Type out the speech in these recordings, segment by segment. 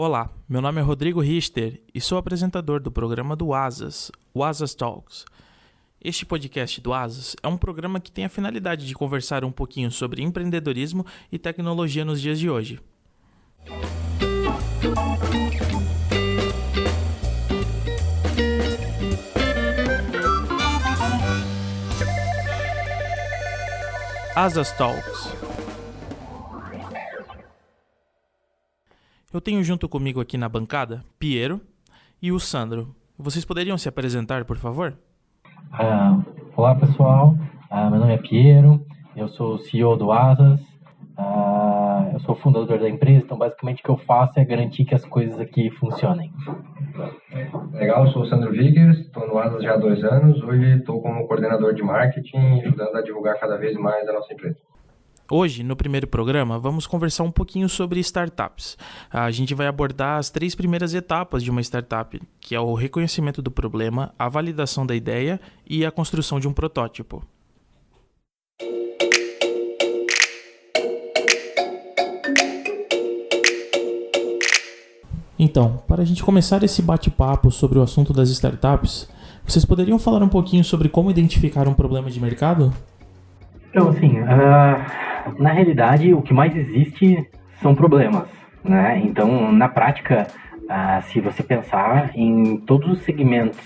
Olá, meu nome é Rodrigo Richter e sou apresentador do programa do Asas, o Asas Talks. Este podcast do Asas é um programa que tem a finalidade de conversar um pouquinho sobre empreendedorismo e tecnologia nos dias de hoje. Asas Talks. Eu tenho junto comigo aqui na bancada Piero e o Sandro. Vocês poderiam se apresentar, por favor? Olá pessoal, meu nome é Piero, eu sou o CEO do Asas, eu sou o fundador da empresa, então basicamente o que eu faço é garantir que as coisas aqui funcionem. Legal, eu sou o Sandro Viggers, estou no Asas já há 2 anos, hoje estou como coordenador de marketing, ajudando a divulgar cada vez mais a nossa empresa. Hoje, no primeiro programa, vamos conversar um pouquinho sobre startups. A gente vai abordar as 3 primeiras etapas de uma startup, que é o reconhecimento do problema, a validação da ideia e a construção de um protótipo. Então, para a gente começar esse bate-papo sobre o assunto das startups, vocês poderiam falar um pouquinho sobre como identificar um problema de mercado? Então, assim, na realidade, o que mais existe são problemas, né? Então, na prática, se você pensar em todos os segmentos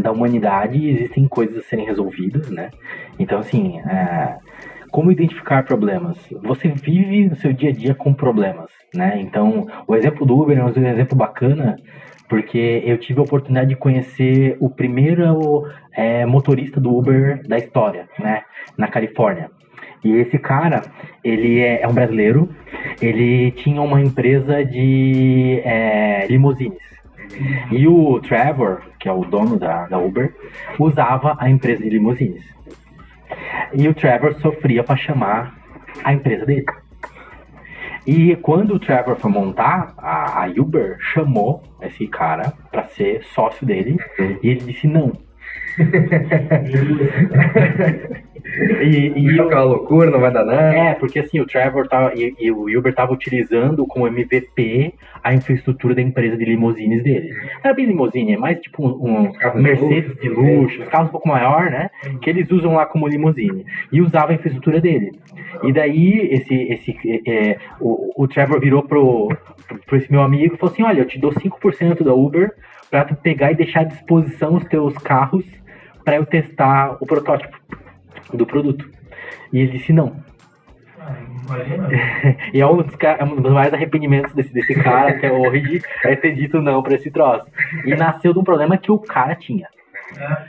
da humanidade, existem coisas a serem resolvidas, né? Então, assim, como identificar problemas? Você vive o seu dia a dia com problemas, né? Então, o exemplo do Uber é um exemplo bacana, porque eu tive a oportunidade de conhecer o primeiro motorista do Uber da história, né, na Califórnia. E esse cara, ele é um brasileiro, ele tinha uma empresa de limusines. E o Trevor, que é o dono da Uber, usava a empresa de limusines. E o Trevor sofria para chamar a empresa dele. E quando o Trevor foi montar, a Uber chamou esse cara para ser sócio dele, e ele disse não. E aquela loucura, não vai dar nada. Porque assim, o Trevor e o Uber estavam utilizando como MVP a infraestrutura da empresa de limusines dele. Não era bem limusine, é mais tipo um Mercedes de luxo, os carros um pouco maior, né? Que eles usam lá como limusine. E usava a infraestrutura dele. E daí o Trevor virou pro esse meu amigo e falou assim: olha, eu te dou 5% da Uber pra tu pegar e deixar à disposição os teus carros pra eu testar o protótipo do produto. E ele disse não. E é um dos mais arrependimentos desse cara até hoje é ter dito não pra esse troço. E nasceu de um problema que o cara tinha.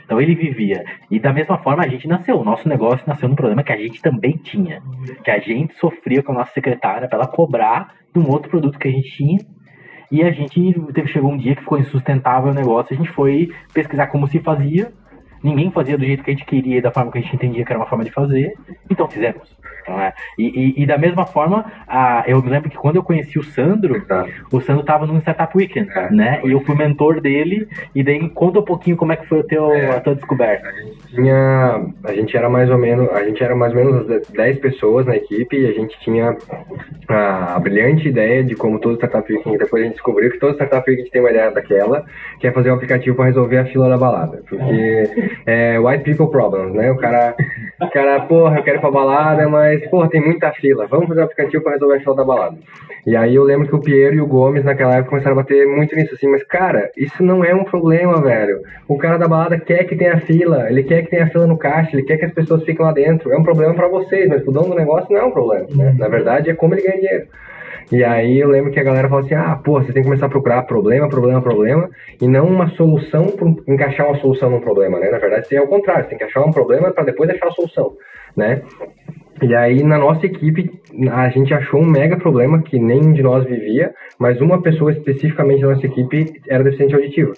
Então ele vivia. E da mesma forma a gente nasceu. O nosso negócio nasceu num problema que a gente também tinha. Que a gente sofria com a nossa secretária pra ela cobrar de um outro produto que a gente tinha. E a gente chegou um dia que ficou insustentável o negócio. A gente foi pesquisar como se fazia. Ninguém fazia do jeito que a gente queria e da forma que a gente entendia que era uma forma de fazer. Então fizemos. E da mesma forma, eu me lembro que quando eu conheci o Sandro estava num Startup Weekend, né? E eu fui mentor dele. E daí conta um pouquinho como é que foi a tua descoberta. A gente era mais ou menos 10 pessoas na equipe, e a gente tinha a brilhante ideia de como todo Startup Weekend, depois a gente descobriu que todo Startup Weekend tem uma ideia daquela, que é fazer um aplicativo para resolver a fila da balada. Porque white people problems, né? O cara, porra, eu quero ir pra balada, mas, porra, tem muita fila. Vamos fazer um aplicativo pra resolver a fila da balada. E aí eu lembro que o Piero e o Gomes, naquela época, começaram a bater muito nisso, assim, mas, cara, isso não é um problema, velho. O cara da balada quer que tenha fila, ele quer que tenha fila no caixa, ele quer que as pessoas fiquem lá dentro. É um problema pra vocês, mas pro dono do negócio não é um problema, né? Na verdade, é como ele ganha dinheiro. E aí eu lembro que a galera falou assim: pô, você tem que começar a procurar problema, e não uma solução para encaixar uma solução num problema, né? Na verdade, é o contrário, você tem que achar um problema para depois achar a solução, né? E aí na nossa equipe a gente achou um mega problema que nenhum de nós vivia, mas uma pessoa especificamente da nossa equipe era deficiente auditivo.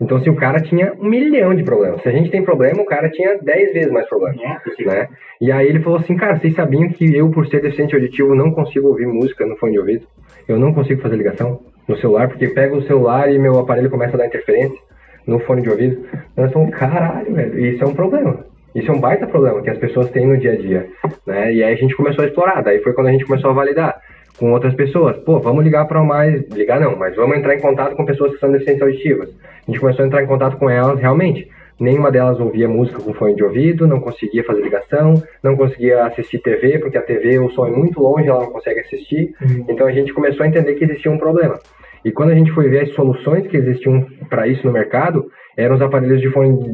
Então, assim, o cara tinha 1 milhão de problemas. Se a gente tem problema, o cara tinha 10 vezes mais problemas, né? E aí ele falou assim: cara, vocês sabiam que eu, por ser deficiente auditivo, não consigo ouvir música no fone de ouvido? Eu não consigo fazer ligação no celular, porque pega o celular e meu aparelho começa a dar interferência no fone de ouvido. Nós falamos: caralho, velho, isso é um problema. Isso é um baita problema que as pessoas têm no dia a dia, né? E aí a gente começou a explorar. Daí foi quando a gente começou a validar. com outras pessoas. Pô, vamos ligar para mais... Ligar não, mas vamos entrar em contato com pessoas que são deficientes auditivas. A gente começou a entrar em contato com elas, realmente. Nenhuma delas ouvia música com fone de ouvido, não conseguia fazer ligação, não conseguia assistir TV, porque a TV, o som é muito longe, ela não consegue assistir. Então a gente começou a entender que existia um problema. E quando a gente foi ver as soluções que existiam para isso no mercado, eram os aparelhos de fone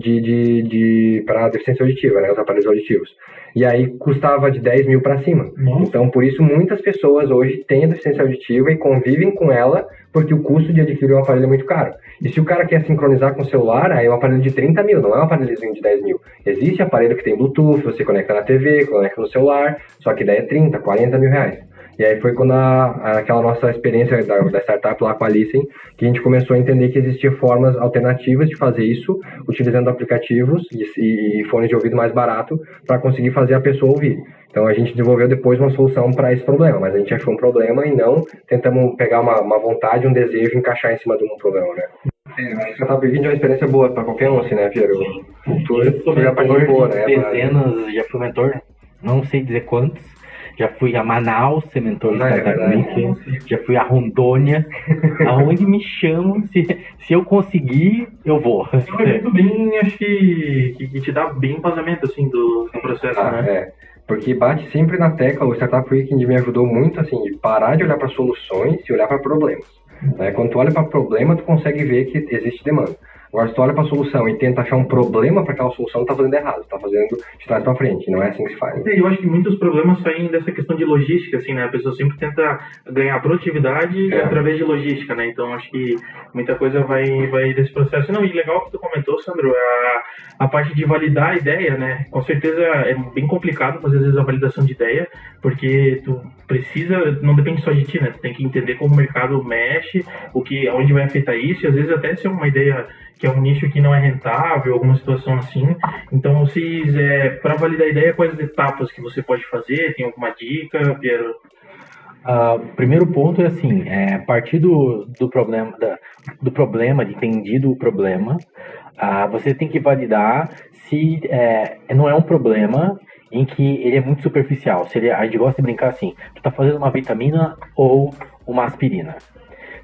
para deficiência auditiva, né, os aparelhos auditivos. E aí custava de 10 mil para cima. Então, por isso, muitas pessoas hoje têm a deficiência auditiva e convivem com ela, porque o custo de adquirir um aparelho é muito caro. E se o cara quer sincronizar com o celular, aí é um aparelho de 30 mil, não é um aparelhozinho de 10 mil. Existe aparelho que tem Bluetooth, você conecta na TV, conecta no celular, só que daí é 30, 40 mil reais. E aí foi quando aquela nossa experiência da startup lá com a Listen, que a gente começou a entender que existiam formas alternativas de fazer isso, utilizando aplicativos e fones de ouvido mais barato para conseguir fazer a pessoa ouvir. Então a gente desenvolveu depois uma solução para esse problema, mas a gente achou um problema e não tentamos pegar uma vontade, um desejo e encaixar em cima de um problema, né? A startup Weekend é uma experiência boa para qualquer um, assim, né, Piero? Tu já participou, né? Dezenas, já fui mentor, não sei dizer quantos. Já fui a Manaus, ser mentor do Startup Weekend. Já fui a Rondônia. Aonde me chamam, se eu conseguir, eu vou. É um evento bem, acho que te dá bem embasamento, assim, do processo, né? É, porque bate sempre na tecla, o Startup Weekend me ajudou muito, assim, de parar de olhar para soluções e olhar para problemas. Né? Quando tu olha para problema, tu consegue ver que existe demanda. Agora, se tu olha para a solução e tenta achar um problema para aquela solução, tá fazendo errado, tá fazendo de trás para frente, não é assim que se faz. Eu acho que muitos problemas saem dessa questão de logística, assim, né? A pessoa sempre tenta ganhar produtividade através de logística, né? Então, acho que muita coisa vai desse processo. Não, e legal que tu comentou, Sandro, a parte de validar a ideia, né? Com certeza é bem complicado fazer, às vezes, a validação de ideia, porque tu precisa, não depende só de ti, né? Tu tem que entender como o mercado mexe, onde vai afetar isso, e às vezes até se é uma ideia que é um nicho que não é rentável, alguma situação assim. Então, para validar a ideia, quais etapas que você pode fazer? Tem alguma dica, Piero? O primeiro ponto é assim, a partir do problema, de entendido o problema, você tem que validar se não é um problema em que ele é muito superficial. A gente gosta de brincar assim, tu tá fazendo uma vitamina ou uma aspirina.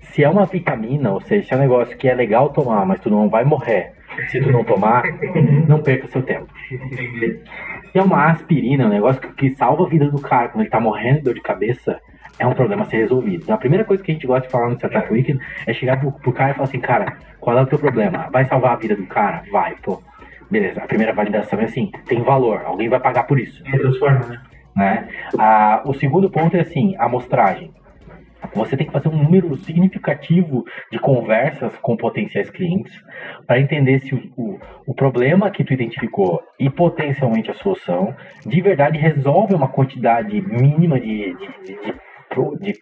Se é uma vitamina, ou seja, se é um negócio que é legal tomar, mas tu não vai morrer se tu não tomar, não perca seu tempo. Se é uma aspirina, um negócio que salva a vida do cara quando ele tá morrendo de dor de cabeça, é um problema a ser resolvido. Então, a primeira coisa que a gente gosta de falar no Startup Weekend é chegar pro cara e falar assim, cara, qual é o teu problema? Vai salvar a vida do cara? Vai, pô. Beleza, a primeira validação é assim, tem valor, alguém vai pagar por isso. Transforma, né? O segundo ponto é assim, a amostragem. Você tem que fazer um número significativo de conversas com potenciais clientes para entender se o problema que tu identificou e potencialmente a solução de verdade resolve uma quantidade mínima de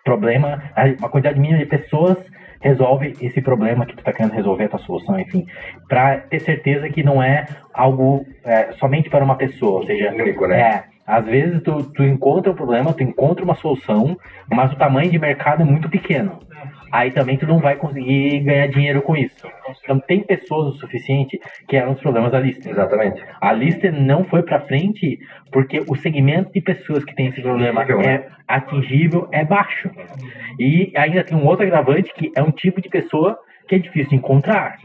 problema, uma quantidade mínima de pessoas resolve esse problema que tu está querendo resolver, a tua solução, enfim, para ter certeza que não é algo somente para uma pessoa, ou seja, único, né? Às vezes tu encontra um problema, tu encontra uma solução, mas o tamanho de mercado é muito pequeno. Aí também tu não vai conseguir ganhar dinheiro com isso. Então tem pessoas o suficiente que eram os problemas da Lister. Exatamente. A Lister não foi para frente porque o segmento de pessoas que tem esse problema atingível é baixo. E ainda tem um outro agravante que é um tipo de pessoa que é difícil de encontrar.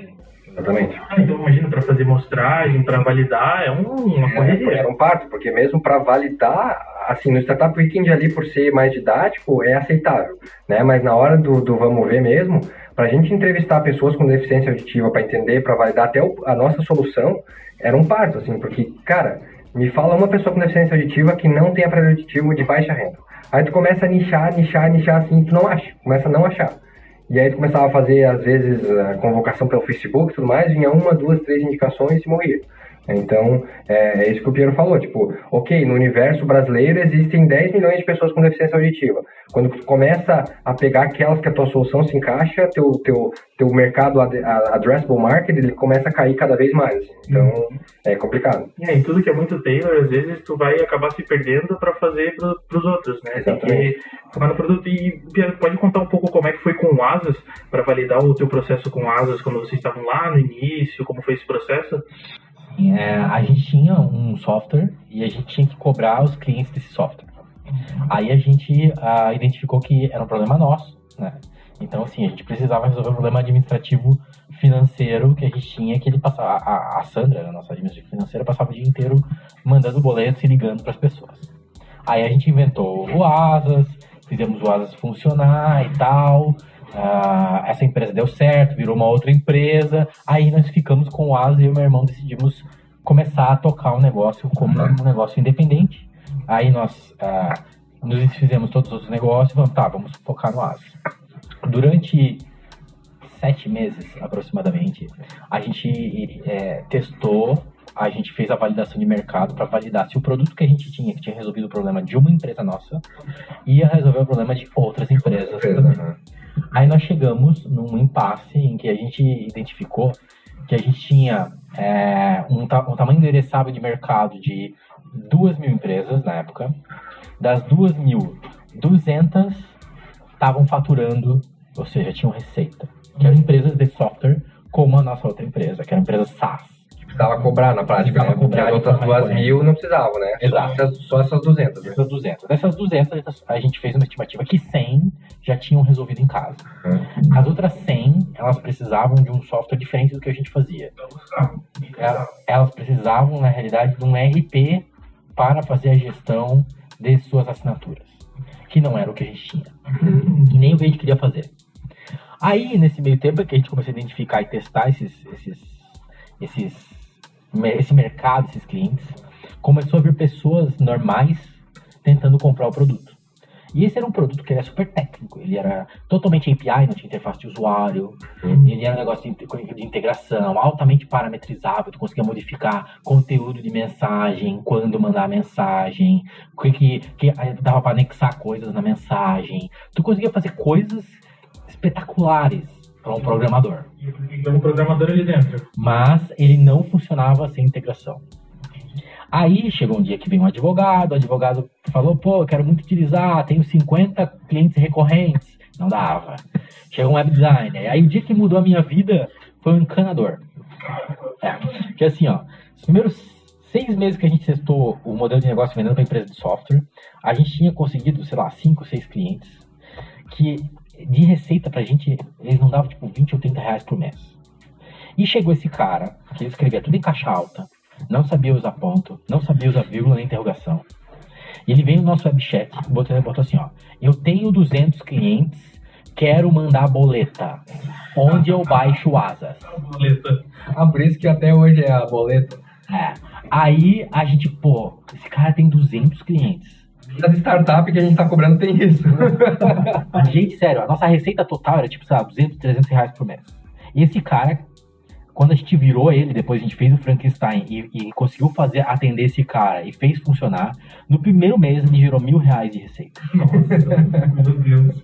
Exatamente. Então, imagina, para fazer mostragem, para validar, é uma correria. Era um parto, porque mesmo para validar, assim, no Startup Weekend ali, por ser mais didático, é aceitável, né? Mas na hora do vamos ver mesmo, para a gente entrevistar pessoas com deficiência auditiva para entender, para validar até a nossa solução, era um parto, assim, porque, cara, me fala uma pessoa com deficiência auditiva que não tem aparelho auditivo de baixa renda. Aí tu começa a nichar, assim, tu não acha, começa a não achar. E aí tu começava a fazer, às vezes, a convocação pelo Facebook e tudo mais, vinha 1, 2, 3 indicações e morria. Então, é isso que o Piero falou, tipo, ok, no universo brasileiro existem 10 milhões de pessoas com deficiência auditiva. Quando tu começa a pegar aquelas que a tua solução se encaixa, teu mercado addressable market, ele começa a cair cada vez mais. Então, é complicado. E tudo que é muito tailor, às vezes tu vai acabar se perdendo para fazer pros outros, né? Exatamente. Tem que focar no produto. E, Piero, pode contar um pouco como é que foi com o Asas, para validar o teu processo com o Asas, quando vocês estavam lá no início, como foi esse processo? A gente tinha um software e a gente tinha que cobrar os clientes desse software. Aí a gente identificou que era um problema nosso, né? Então, assim, a gente precisava resolver o problema administrativo financeiro que a gente tinha, que ele passava, a Sandra, a nossa administrativa financeira, passava o dia inteiro mandando boletos e ligando para as pessoas. Aí a gente inventou o Asas, fizemos o Asas funcionar e tal. Essa empresa deu certo, virou uma outra empresa. Aí nós ficamos com o Asas e eu e meu irmão decidimos começar a tocar o negócio como um negócio independente. Aí nós nos desfizemos todos os outros negócios e vamos focar no Asas. Durante 7 meses, aproximadamente, a gente testou, a gente fez a validação de mercado para validar se o produto que a gente tinha, que tinha resolvido o problema de uma empresa nossa, ia resolver o problema de outras empresas também. Aí nós chegamos num impasse em que a gente identificou que a gente tinha um tamanho endereçável de mercado de 2.000 empresas na época. Das 2.000, 200 estavam faturando, ou seja, tinham receita. Que eram empresas de software, como a nossa outra empresa, que era uma empresa SaaS. Precisava cobrar na prática, né? Porque as outras 2.000 não precisavam, né? Exato. Só essas 200. Né? Essas 200. Dessas 200, a gente fez uma estimativa que 100 já tinham resolvido em casa. As outras 100, elas precisavam de um software diferente do que a gente fazia. Elas precisavam, na realidade, de um ERP para fazer a gestão de suas assinaturas. Que não era o que a gente tinha. E nem o que a gente queria fazer. Aí, nesse meio tempo, é que a gente começou a identificar e testar esse mercado, esses clientes, começou a vir pessoas normais tentando comprar o produto. E esse era um produto que era super técnico, ele era totalmente API, não tinha interface de usuário, ele era um negócio de integração, altamente parametrizável, tu conseguia modificar conteúdo de mensagem, quando mandar a mensagem, que dava para anexar coisas na mensagem, tu conseguia fazer coisas espetaculares para um programador. E um programador ali dentro. Mas ele não funcionava sem integração. Aí chegou um dia que veio um advogado, o advogado falou, pô, eu quero muito utilizar, tenho 50 clientes recorrentes. Não dava. Chegou um web designer. Aí o dia que mudou a minha vida foi um encanador. Que assim, ó, os primeiros 6 meses que a gente testou o modelo de negócio vendendo para empresa de software, a gente tinha conseguido, 5, 6 clientes que de receita pra gente, eles não davam tipo 20 ou 30 reais por mês. E chegou esse cara, que ele escrevia tudo em caixa alta, não sabia usar ponto, não sabia usar vírgula nem interrogação. E ele veio no nosso webchat e botou assim, ó, eu tenho 200 clientes, quero mandar boleta. Onde eu baixo o Asas? Boleta. Por isso que até hoje é a boleta. Aí a gente, pô, esse cara tem 200 clientes. As startups que a gente tá cobrando tem isso. Gente, sério, a nossa receita total era tipo, 200, 300 reais por mês. E esse cara, quando a gente virou ele, depois a gente fez o Frankenstein e conseguiu atender esse cara e fez funcionar, no primeiro mês ele gerou 1.000 reais de receita. Nossa, meu Deus.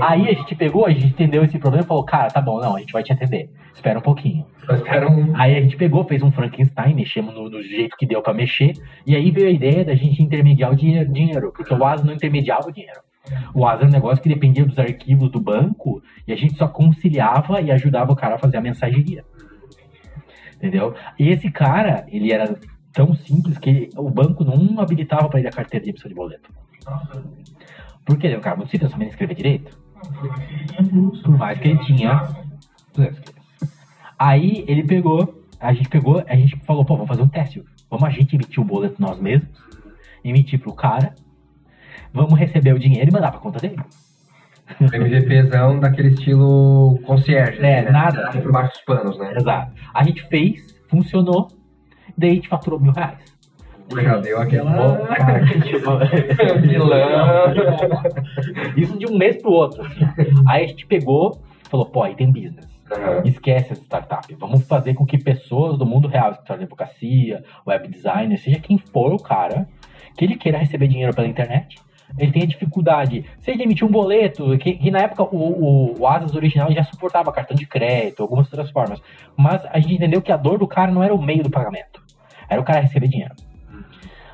Aí a gente entendeu esse problema e falou, cara, tá bom, não, a gente vai te atender. Espera um pouquinho. Só espera um... Aí a gente fez um Frankenstein, mexemos no jeito que deu pra mexer, e aí veio a ideia da gente intermediar o dinheiro, porque o Asas não intermediava o dinheiro. O Asas era um negócio que dependia dos arquivos do banco, e a gente só conciliava e ajudava o cara a fazer a mensageria. Entendeu? E esse cara, ele era tão simples que o banco não habilitava pra ele a carteira de emissão de boleto. Porque ele é um cara muito simples, só sabia escrever direito. Por mais que ele tinha... Aí ele a gente falou, pô, vamos fazer um teste. Vamos a gente emitir o boleto nós mesmos, emitir pro cara, vamos receber o dinheiro e mandar pra conta dele. MVPzão daquele estilo concierge. Né? Nada. Por baixo dos panos, né? Exato. A gente fez, funcionou, daí a gente faturou 1.000 reais. Já deu aquela... Isso de um mês pro outro. Assim. Aí a gente pegou e falou, pô, aí tem business. Esquece essa startup. Vamos fazer com que pessoas do mundo real, escritório de advocacia, web designer, seja quem for o cara, que ele queira receber dinheiro pela internet, ele tenha dificuldade, seja emitir um boleto, que na época o Asas original já suportava cartão de crédito, algumas outras formas, mas a gente entendeu que a dor do cara não era o meio do pagamento, era o cara receber dinheiro.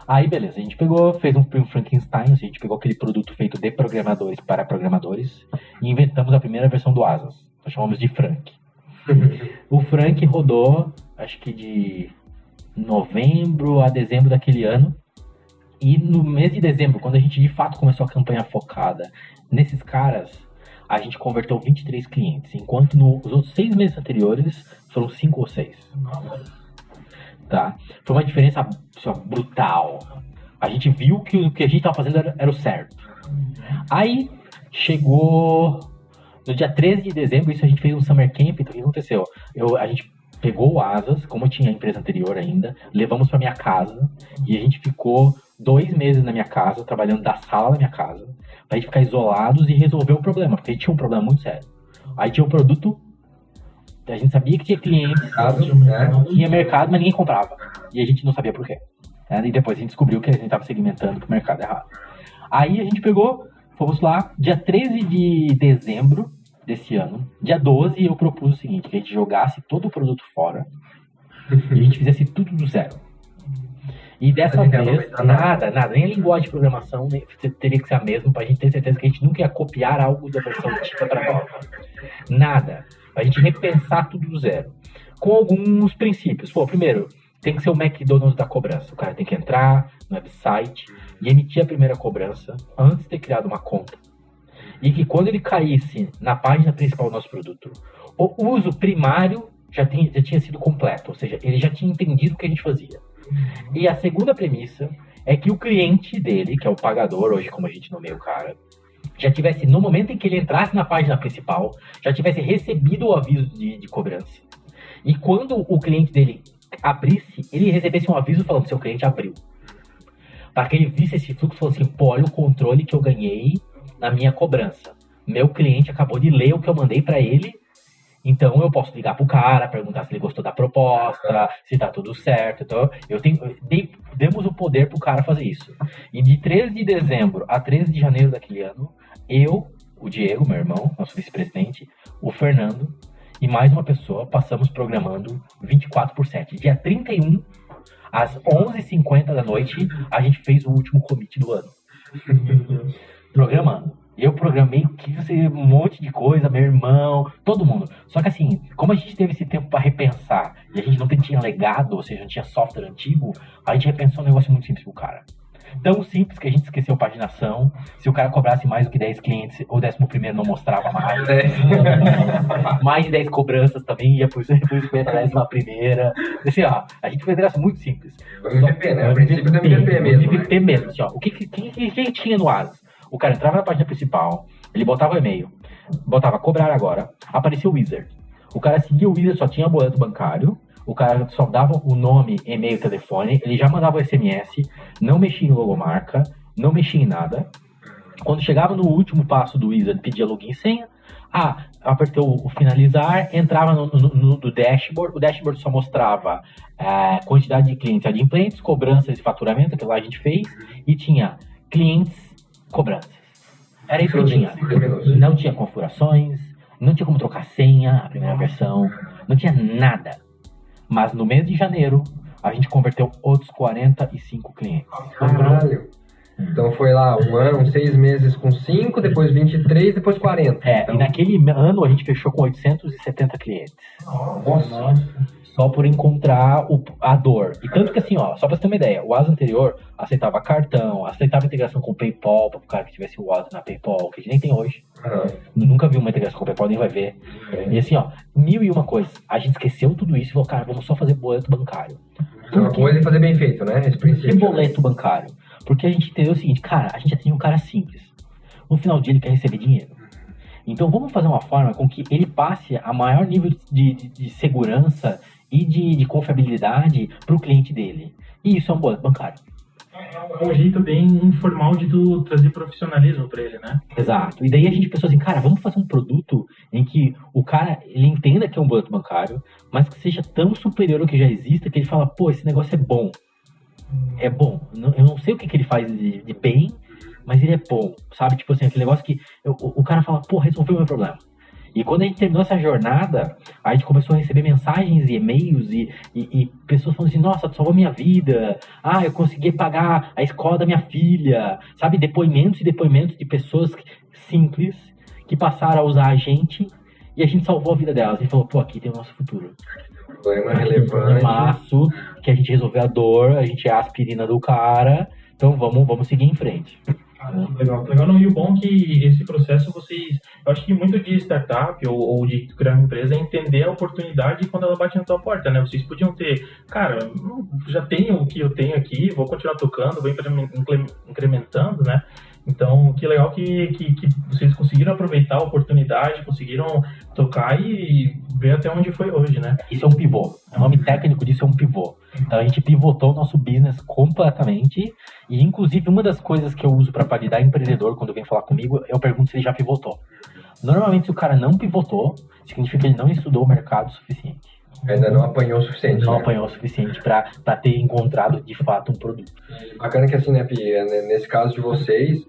Aí beleza, a gente fez um Frankenstein, a gente pegou aquele produto feito de programadores para programadores e inventamos a primeira versão do Asas. Nós chamamos de Frank. O Frank rodou, acho que de novembro a dezembro daquele ano, E no mês de dezembro, quando a gente de fato começou a campanha focada nesses caras, a gente converteu 23 clientes, enquanto nos outros 6 meses anteriores foram 5 ou 6. Tá? Foi uma diferença brutal. A gente viu que o que a gente estava fazendo era o certo. Aí chegou no dia 13 de dezembro, isso a gente fez um summer camp, então o que aconteceu? A gente pegou o Asas, como eu tinha a empresa anterior ainda, levamos para minha casa e a gente ficou 2 meses na minha casa, trabalhando da sala da minha casa, pra gente ficar isolados e resolver o problema, porque a gente tinha um problema muito sério. Aí tinha um produto, a gente sabia que tinha clientes, tinha mercado, mas ninguém comprava. E a gente não sabia por quê. E depois a gente descobriu que a gente estava segmentando pro mercado errado. Aí a gente pegou, fomos lá, dia 13 de dezembro desse ano, dia 12 eu propus o seguinte, que a gente jogasse todo o produto fora e a gente fizesse tudo do zero. E dessa vez, nada, nem a linguagem de programação teria que ser a mesma pra gente ter certeza que a gente nunca ia copiar algo da versão antiga pra nova. Nada. A gente repensar tudo do zero. Com alguns princípios. Primeiro, tem que ser o McDonald's da cobrança. O cara tem que entrar no website e emitir a primeira cobrança antes de ter criado uma conta. E que quando ele caísse na página principal do nosso produto, o uso primário já tinha sido completo. Ou seja, ele já tinha entendido o que a gente fazia. E a segunda premissa é que o cliente dele, que é o pagador, hoje como a gente nomeia o cara, já tivesse, no momento em que ele entrasse na página principal, já tivesse recebido o aviso de cobrança. E quando o cliente dele abrisse, ele recebesse um aviso falando que seu cliente abriu. Para que ele visse esse fluxo e falasse assim, olha o controle que eu ganhei na minha cobrança. Meu cliente acabou de ler o que eu mandei para ele, então eu posso ligar pro cara, perguntar se ele gostou da proposta, se tá tudo certo. Então demos o poder pro cara fazer isso. E de 13 de dezembro a 13 de janeiro daquele ano, eu, o Diego, meu irmão, nosso vice-presidente, o Fernando e mais uma pessoa passamos programando 24/7. Dia 31, às 11h50 da noite, a gente fez o último commit do ano. Programando. Eu programei um monte de coisa, meu irmão, todo mundo. Só que assim, como a gente teve esse tempo para repensar e a gente não tinha legado, ou seja, não tinha software antigo, a gente repensou um negócio muito simples pro cara. Tão simples que a gente esqueceu paginação. Se o cara cobrasse mais do que 10 clientes, o 11º não mostrava mais. Mais de 10 cobranças também ia por 50 na primeira. Assim, ó, a gente fez um negócio muito simples. O MVP, né? O princípio do MVP mesmo. O MVP mesmo. Assim, ó, o que tinha no Asas? O cara entrava na página principal, ele botava o e-mail, botava cobrar agora, aparecia o wizard. O cara seguia o wizard, só tinha boleto bancário, o cara só dava o nome, e-mail, telefone, ele já mandava o SMS, não mexia em logomarca, não mexia em nada. Quando chegava no último passo do wizard, pedia login e senha, apertou o finalizar, entrava no dashboard, o dashboard só mostrava quantidade de clientes adimplentes, cobranças e faturamento, que lá a gente fez, e tinha clientes, cobranças. Era isso que tinha. Não tinha configurações, não tinha como trocar senha, a primeira versão, não tinha nada. Mas no mês de janeiro, a gente converteu outros 45 clientes. Caralho! Então foi lá um ano, 6 meses com 5, depois 23, depois 40. Então... E naquele ano a gente fechou com 870 clientes. Nossa! Só por encontrar a dor. E tanto que assim, ó, só pra você ter uma ideia, o Asas anterior aceitava cartão, aceitava integração com o PayPal, para o cara que tivesse o Asas na PayPal, que a gente nem tem hoje. Nunca viu uma integração com o PayPal, nem vai ver. E assim, ó, 1001 coisas. A gente esqueceu tudo isso e falou, cara, vamos só fazer boleto bancário. Uma coisa é fazer bem feito, né? Esse princípio. Que boleto bancário? Porque a gente entendeu o seguinte, cara, a gente já tem um cara simples. No final do dia ele quer receber dinheiro. Então vamos fazer uma forma com que ele passe a maior nível de segurança e de confiabilidade para o cliente dele. E isso é um boleto bancário. É um jeito bem informal de tu trazer profissionalismo para ele, né? Exato. E daí a gente pensou assim, cara, vamos fazer um produto em que o cara, ele entenda que é um boleto bancário, mas que seja tão superior ao que já exista, que ele fala, pô, esse negócio é bom. É bom. Eu não sei o que ele faz de bem, mas ele é bom, sabe? Tipo assim, aquele negócio que o cara fala, pô, resolveu o meu problema. E quando a gente terminou essa jornada, a gente começou a receber mensagens e e-mails e pessoas falando assim, nossa, tu salvou minha vida, eu consegui pagar a escola da minha filha, sabe? Depoimentos e depoimentos de pessoas simples que passaram a usar a gente e a gente salvou a vida delas. E falou, pô, aqui tem o nosso futuro. Problema relevante. Que a gente resolveu a dor, a gente é a aspirina do cara Então vamos seguir em frente. Legal. Não, e o bom é que esse processo eu acho que muito de startup ou de criar uma empresa é entender a oportunidade quando ela bate na tua porta, né? Vocês podiam ter, cara, já tenho o que eu tenho aqui, vou continuar tocando, vou incrementando, né? Então, que legal que vocês conseguiram aproveitar a oportunidade, conseguiram tocar e ver até onde foi hoje, né? Isso é um pivô. O nome técnico disso é um pivô. Então, a gente pivotou o nosso business completamente. E, inclusive, uma das coisas que eu uso para validar empreendedor quando vem falar comigo, eu pergunto se ele já pivotou. Normalmente, se o cara não pivotou, significa que ele não estudou o mercado o suficiente. Ainda não apanhou o suficiente. Não apanhou o suficiente para ter encontrado, de fato, um produto. Bacana que assim, né, Pi, nesse caso de vocês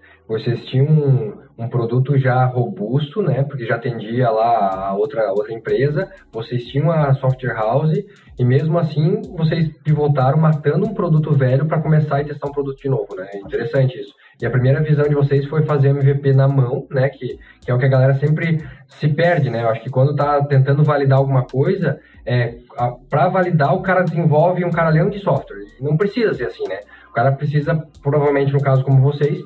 tinham um produto já robusto, né, porque já atendia lá a outra empresa, vocês tinham a software house e mesmo assim vocês pivotaram matando um produto velho para começar a testar um produto de novo, né, é interessante isso. E a primeira visão de vocês foi fazer MVP na mão, né, que é o que a galera sempre se perde, né, eu acho que quando tá tentando validar alguma coisa, para validar o cara desenvolve um caralhão de software, e não precisa ser assim, né. O cara precisa, provavelmente, no caso como vocês,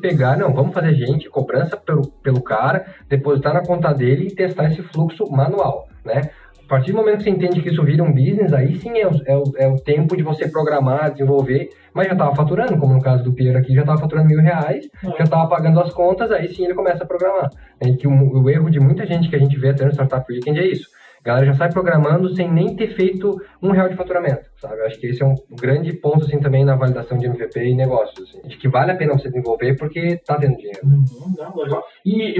vamos fazer cobrança pelo cara, depositar na conta dele e testar esse fluxo manual, né? A partir do momento que você entende que isso vira um business, aí sim é o tempo de você programar, desenvolver, mas já estava faturando, como no caso do Piero aqui, já estava faturando R$1.000, já estava pagando as contas, aí sim ele começa a programar. E que o erro de muita gente que a gente vê até no Startup Weekend é isso. A galera já sai programando sem nem ter feito R$1 de faturamento, sabe? Eu acho que esse é um grande ponto, assim, também na validação de MVP e negócios, assim. De que vale a pena você desenvolver porque tá tendo dinheiro. Não, legal. E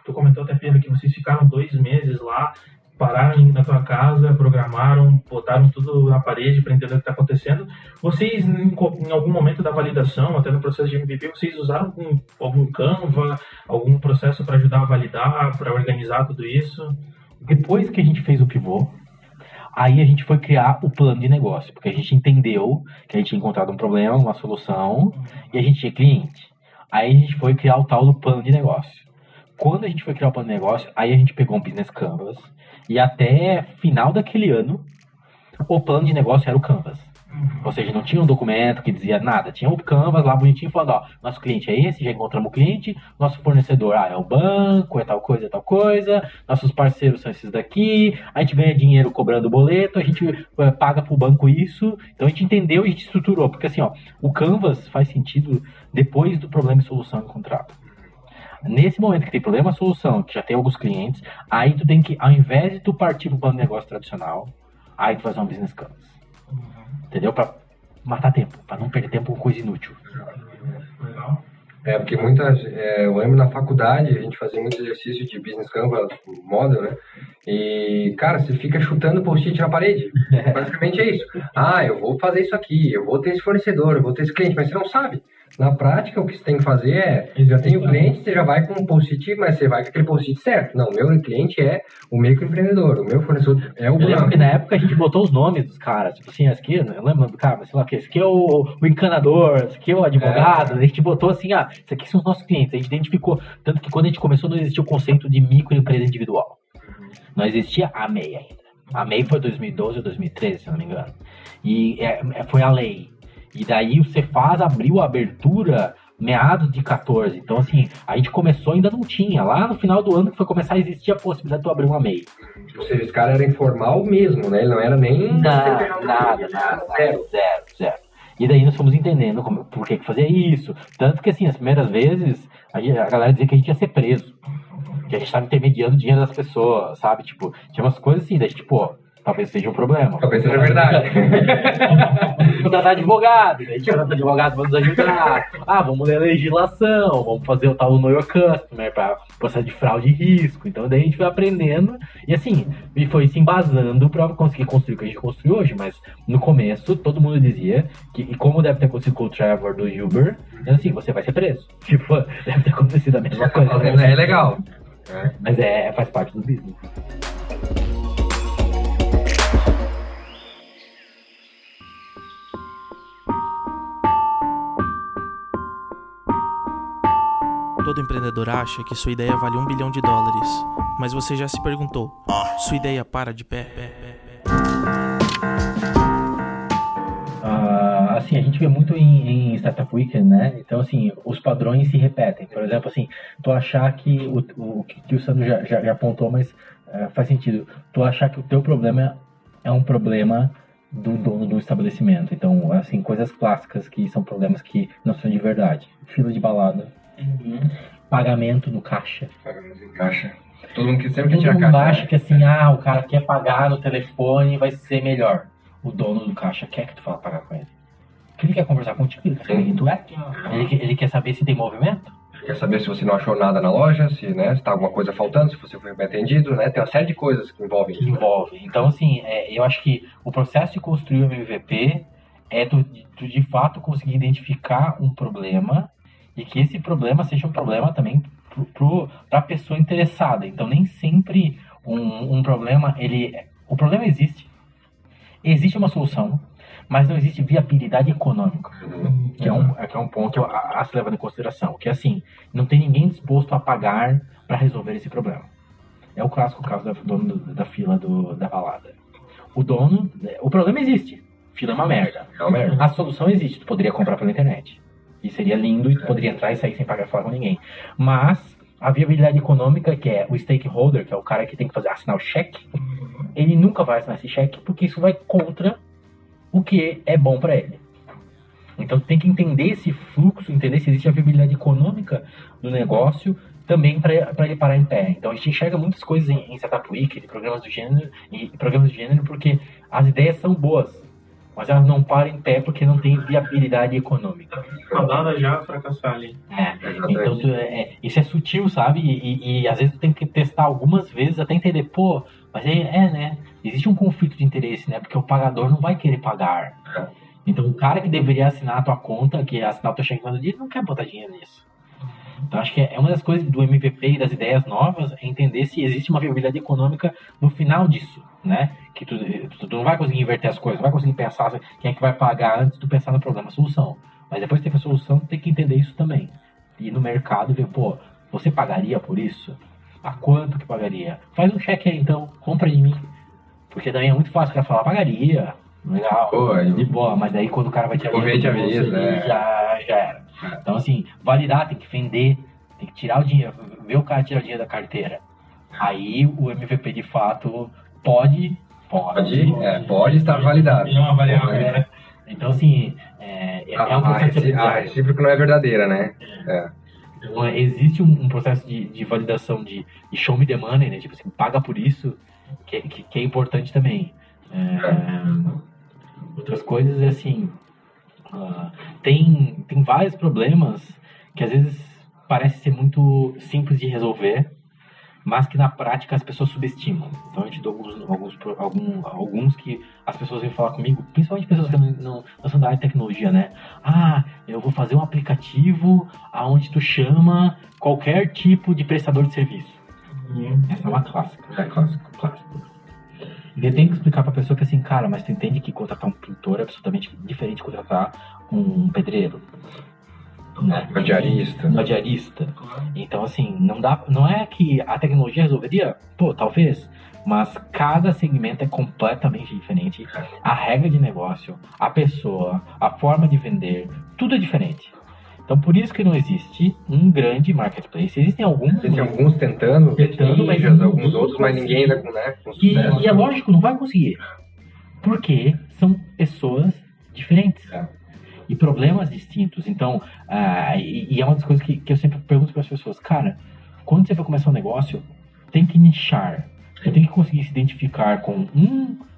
tu comentou até, Pedro, que vocês ficaram 2 meses lá, pararam na tua casa, programaram, botaram tudo na parede para entender o que está acontecendo. Vocês, em algum momento da validação, até no processo de MVP, vocês usaram algum Canva, algum processo para ajudar a validar, para organizar tudo isso? Depois que a gente fez o pivô, aí a gente foi criar o plano de negócio, porque a gente entendeu que a gente tinha encontrado um problema, uma solução, e a gente tinha cliente. Aí a gente foi criar o tal do plano de negócio. Quando a gente foi criar o plano de negócio, aí a gente pegou um Business Canvas, e até final daquele ano, o plano de negócio era o Canvas. Ou seja, não tinha um documento que dizia nada. Tinha o Canvas lá bonitinho falando, ó, nosso cliente é esse, já encontramos o cliente, nosso fornecedor é o banco, é tal coisa, nossos parceiros são esses daqui, a gente ganha dinheiro cobrando boleto, a gente paga pro banco isso. Então a gente entendeu e a gente estruturou, porque assim, ó, o Canvas faz sentido depois do problema e solução encontrado. Nesse momento que tem problema e solução, que já tem alguns clientes, aí tu tem que, ao invés de tu partir pro plano de negócio tradicional, aí tu faz um Business Canvas. Entendeu? Pra matar tempo, pra não perder tempo com coisa inútil. Legal. Porque eu lembro na faculdade, a gente fazia muito exercício de Business Canvas Model, né? E, cara, você fica chutando post-it na parede. Praticamente é isso. Eu vou fazer isso aqui, eu vou ter esse fornecedor, eu vou ter esse cliente, mas você não sabe. Na prática, o que você tem que fazer já tem o cliente, você já vai com um post-it, mas você vai com aquele post-it certo. Não, o meu cliente é o microempreendedor, o meu fornecedor é o banco. Eu lembro que na época a gente botou os nomes dos caras, tipo assim, esse aqui, eu lembro do cara, mas sei lá o que, esse aqui é o encanador, esse aqui é o advogado, a gente botou assim, esses aqui são os nossos clientes, a gente identificou, tanto que quando a gente começou não existia o conceito de microempresa individual, não existia a MEI ainda. A MEI foi 2012 ou 2013, se não me engano, e foi a lei. E daí o Cefaz abriu a abertura meados de 14. Então, assim, a gente começou ainda não tinha. Lá no final do ano que foi começar a existir a possibilidade de tu abrir uma MEI. Ou seja, esse cara era informal mesmo, né? Ele não era nem... Nada. Zero. E daí nós fomos entendendo por que fazer isso. Tanto que, assim, as primeiras vezes, a galera dizia que a gente ia ser preso. Que a gente estava intermediando o dinheiro das pessoas, sabe? Tipo, tinha umas coisas assim, daí, tipo, talvez seja um problema. Talvez seja verdade. Contratar advogado, daí tipo, advogado vai nos ajudar. Vamos ler a legislação, vamos fazer o tal do Know Your Customer para processo de fraude e risco. Então daí a gente foi aprendendo e assim, e foi se embasando para conseguir construir o que a gente construiu hoje. Mas no começo todo mundo dizia que, e como deve ter acontecido com o Trevor do Uber, assim, você vai ser preso. Tipo, deve ter acontecido a mesma coisa. É legal. Mas faz parte do business. Todo empreendedor acha que sua ideia vale $1 bilhão, mas você já se perguntou, sua ideia para de pé? assim, a gente vê muito em Startup Weekend, né? Então, assim, os padrões se repetem. Por exemplo, assim, tu achar que o que o Sandro já apontou, mas faz sentido. Tu achar que o teu problema é um problema do dono do estabelecimento. Então, assim, coisas clássicas que são problemas que não são de verdade. Fila de balada. Pagamento no caixa. Pagamento em caixa. Todo mundo que sempre quer Todo tirar mundo caixa. acha que assim, o cara quer pagar no telefone e vai ser melhor. O dono do caixa quer que tu fala pagar com ele. Porque ele quer conversar contigo, ele quer saber quem tu é. Ele quer saber se tem movimento. Quer saber se você não achou nada na loja, se tá alguma coisa faltando, se você foi bem atendido, né? Tem uma série de coisas que envolvem isso. Envolve. Então, assim, eu acho que o processo de construir o MVP é tu de fato conseguir identificar um problema e que esse problema seja um problema também para a pessoa interessada. Então, nem sempre um problema, o problema existe. Existe uma solução, mas não existe viabilidade econômica, que é um ponto a se levar em consideração, que é assim, não tem ninguém disposto a pagar para resolver esse problema. É o clássico caso do dono da fila da balada. O problema existe, fila é uma merda. A solução existe, tu poderia comprar pela internet. E seria lindo, e tu poderia entrar e sair sem pagar falar com ninguém. Mas a viabilidade econômica, que é o stakeholder, que é o cara que tem que assinar o cheque, ele nunca vai assinar esse cheque, porque isso vai contra o que é bom para ele. Então tem que entender esse fluxo, entender se existe a viabilidade econômica do negócio também para ele parar em pé. Então a gente enxerga muitas coisas em Startup Week, programas do gênero, porque as ideias são boas, mas elas não param em pé porque não tem viabilidade econômica. Rodada já fracassar ali. Então isso é sutil, sabe? E às vezes tu tem que testar algumas vezes até entender, mas né? Existe um conflito de interesse, né? Porque o pagador não vai querer pagar. Então o cara que deveria assinar a tua conta, que assinar o teu cheque no dia, não quer botar dinheiro nisso. Então acho que é uma das coisas do MVP e das ideias novas, é entender se existe uma viabilidade econômica no final disso, né? Que tu não vai conseguir inverter as coisas, não vai conseguir pensar quem é que vai pagar antes de tu pensar no problema, solução. Mas depois que tem a solução, tu tem que entender isso também. Ir no mercado e ver, você pagaria por isso? A quanto que pagaria? Faz um cheque aí então, compra de mim. Porque também é muito fácil o cara falar, pagaria, legal, de boa, mas aí quando o cara vai tirar dinheiro do bolso, já era. Então assim, validar, tem que vender, tem que tirar o dinheiro, ver o cara tirar o dinheiro da carteira. Aí o MVP de fato pode estar validado. É uma variável, né? Então assim, é um processo de a recíproca não é verdadeira, né? Então, existe um processo de validação de show me the money, né? Tipo assim, paga por isso, que é importante também. Outras coisas é assim, tem vários problemas que às vezes parece ser muito simples de resolver, mas que na prática as pessoas subestimam. Então eu te dou alguns que as pessoas vêm falar comigo, principalmente pessoas que não são da área de tecnologia, né? Eu vou fazer um aplicativo onde tu chama qualquer tipo de prestador de serviço. Essa é uma clássica. Clássico. E eu tenho que explicar pra pessoa que assim, cara, mas tu entende que contratar um pintor é absolutamente diferente de contratar um pedreiro. Um diarista. Então, assim, não é que a tecnologia resolveria? Talvez. Mas cada segmento é completamente diferente. A regra de negócio, a pessoa, a forma de vender, tudo é diferente. Então, por isso que não existe um grande marketplace. Existem alguns tentando, mas alguns outros, mas ninguém ainda com sucesso. E é lógico, não vai conseguir. Porque são pessoas diferentes. E problemas distintos. Então, e é uma das coisas que eu sempre pergunto para as pessoas. Cara, quando você vai começar um negócio, tem que nichar. Você tem que conseguir se identificar com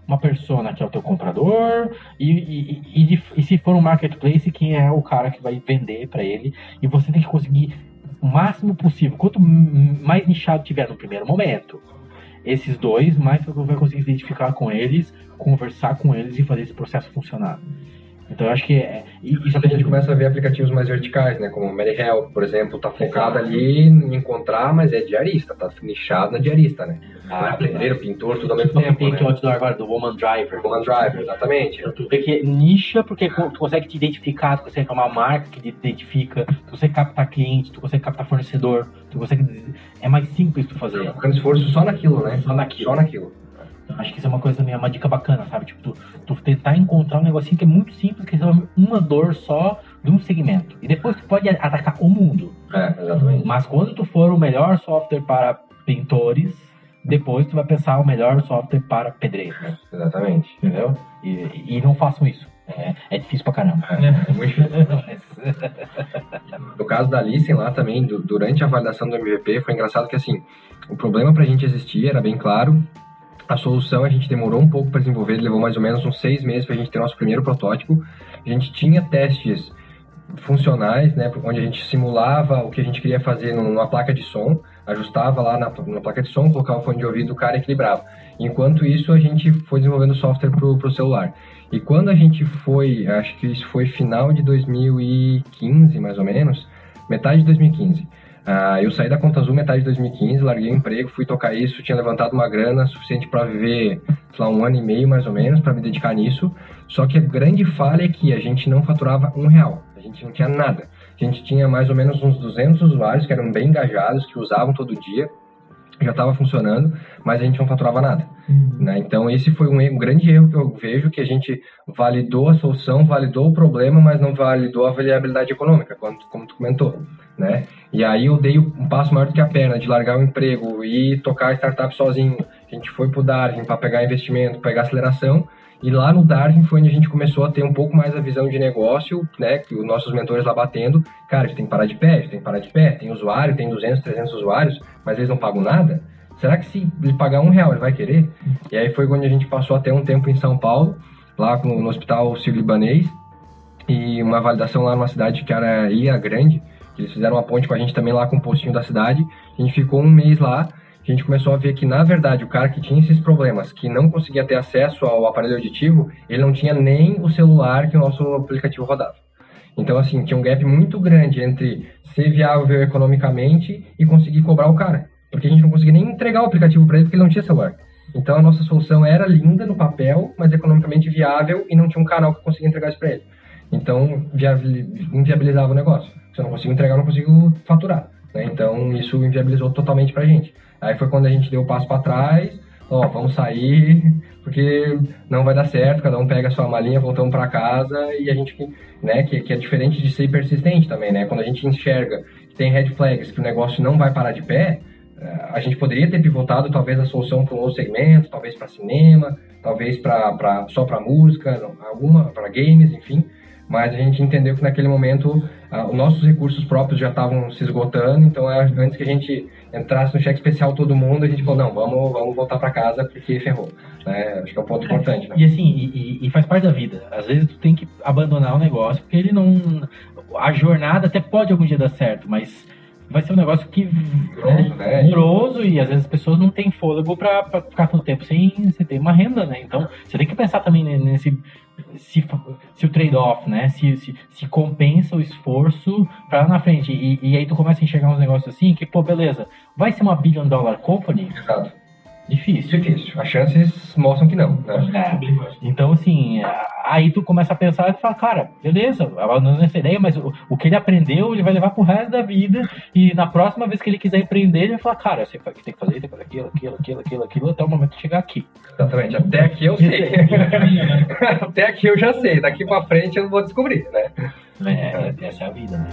uma persona que é o teu comprador e se for um marketplace, quem é o cara que vai vender para ele. E você tem que conseguir o máximo possível. Quanto mais nichado tiver no primeiro momento, esses dois, mais você vai conseguir se identificar com eles, conversar com eles e fazer esse processo funcionar. Então eu acho que isso a gente começa a ver aplicativos mais verticais, né? Como o MediHealth, por exemplo, tá focado ali em encontrar, mas é diarista, tá nichado na diarista, né? Pedreiro, pintor, tudo ao mesmo tempo. Tem aqui o outdoor agora do Woman Driver. Woman Driver, exatamente. Tu vê que nicha porque tu consegue te identificar, tu consegue tomar uma marca que te identifica, tu consegue captar cliente, tu consegue captar fornecedor, é mais simples tu fazer. Um esforço só naquilo, né? Só naquilo. Então Acho que isso é uma coisa também, é uma dica bacana, sabe? Tipo, tu tentar encontrar um negocinho que é muito simples, que resolve uma dor só de um segmento. E depois tu pode atacar o mundo. Exatamente. Mas quando tu for o melhor software para pintores, depois tu vai pensar o melhor software para pedreiros. Exatamente. Entendeu? E não façam isso. É difícil pra caramba. É muito difícil. No caso da Listen lá também, durante a validação do MVP, foi engraçado que assim, o problema pra gente existir era bem claro. A solução a gente demorou um pouco para desenvolver, levou mais ou menos uns 6 meses para a gente ter nosso primeiro protótipo. A gente tinha testes funcionais, né, onde a gente simulava o que a gente queria fazer numa placa de som, ajustava lá na placa de som, colocava o fone de ouvido do cara e equilibrava. Enquanto isso, a gente foi desenvolvendo software para o celular. E quando a gente foi, acho que isso foi final de 2015, mais ou menos, metade de 2015. Eu saí da Conta Azul metade de 2015, larguei o emprego, fui tocar isso, tinha levantado uma grana suficiente para viver, sei lá, 1 ano e meio mais ou menos, para me dedicar nisso. Só que a grande falha é que a gente não faturava R$1, a gente não tinha nada. A gente tinha mais ou menos uns 200 usuários que eram bem engajados, que usavam todo dia, já estava funcionando, mas a gente não faturava nada. Né? Então esse foi um grande erro que eu vejo, que a gente validou a solução, validou o problema, mas não validou a viabilidade econômica, como tu comentou. Né? E aí eu dei um passo maior do que a perna, de largar o emprego e tocar a startup sozinho. A gente foi pro Darwin para pegar investimento, pegar aceleração, e lá no Darwin foi onde a gente começou a ter um pouco mais a visão de negócio, né, que os nossos mentores lá batendo, cara, a gente tem que parar de pé, a gente tem que parar de pé, tem usuário, tem 200, 300 usuários, mas eles não pagam nada? Será que se ele pagar R$1, ele vai querer? E aí foi quando a gente passou a ter um tempo em São Paulo, lá no Hospital Sírio-Libanês, e uma validação lá numa cidade que era Ilha Grande, que eles fizeram uma ponte com a gente também lá com o postinho da cidade. A gente ficou 1 mês lá, a gente começou a ver que, na verdade, o cara que tinha esses problemas, que não conseguia ter acesso ao aparelho auditivo, ele não tinha nem o celular que o nosso aplicativo rodava. Então, assim, tinha um gap muito grande entre ser viável economicamente e conseguir cobrar o cara. Porque a gente não conseguia nem entregar o aplicativo para ele porque ele não tinha celular. Então, a nossa solução era linda no papel, mas economicamente viável e não tinha um canal que conseguia entregar isso para ele. Então, inviabilizava o negócio. Se eu não consigo entregar, eu não consigo faturar. Né? Então, isso inviabilizou totalmente pra gente. Aí foi quando a gente deu o passo para trás, vamos sair, porque não vai dar certo, cada um pega a sua malinha, voltamos para casa, e a gente, né, que é diferente de ser persistente também, né? Quando a gente enxerga que tem red flags, que o negócio não vai parar de pé, a gente poderia ter pivotado talvez a solução para um outro segmento, talvez para cinema, talvez só para música, para games, enfim. Mas a gente entendeu que naquele momento os nossos recursos próprios já estavam se esgotando, então antes que a gente entrasse no cheque especial todo mundo, a gente falou, não, vamos voltar para casa porque ferrou. Acho que é um ponto importante. Né? E assim, e faz parte da vida. Às vezes tu tem que abandonar o negócio, porque ele não... A jornada até pode algum dia dar certo, mas vai ser um negócio que... Moroso, e às vezes as pessoas não têm fôlego para ficar tanto tempo sem ter uma renda, né? Então, você tem que pensar também nesse... Se o trade-off, né? Se compensa o esforço pra lá na frente. E aí tu começa a enxergar uns negócios assim que, pô, beleza, vai ser uma $1 billion company? Exato. Difícil. As chances mostram que não. Né? Então, assim, aí tu começa a pensar e fala, cara, beleza, abandonando essa ideia, mas o que ele aprendeu, ele vai levar pro resto da vida, e na próxima vez que ele quiser empreender, ele vai falar, cara, você tem que fazer aquilo, até o momento de chegar aqui. Exatamente, até aqui eu sei. Até aqui eu já sei, daqui pra frente eu vou descobrir, né? Essa é a vida, né?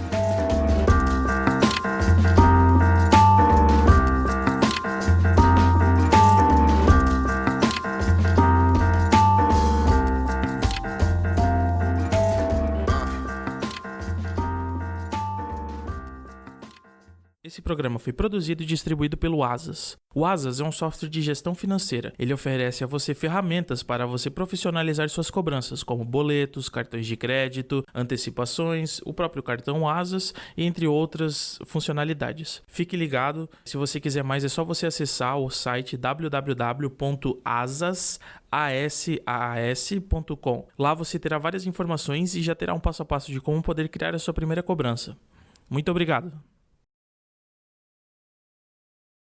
Esse programa foi produzido e distribuído pelo Asas. O Asas é um software de gestão financeira. Ele oferece a você ferramentas para você profissionalizar suas cobranças, como boletos, cartões de crédito, antecipações, o próprio cartão Asas, entre outras funcionalidades. Fique ligado, se você quiser mais é só você acessar o site www.asas.com. Lá você terá várias informações e já terá um passo a passo de como poder criar a sua primeira cobrança. Muito obrigado!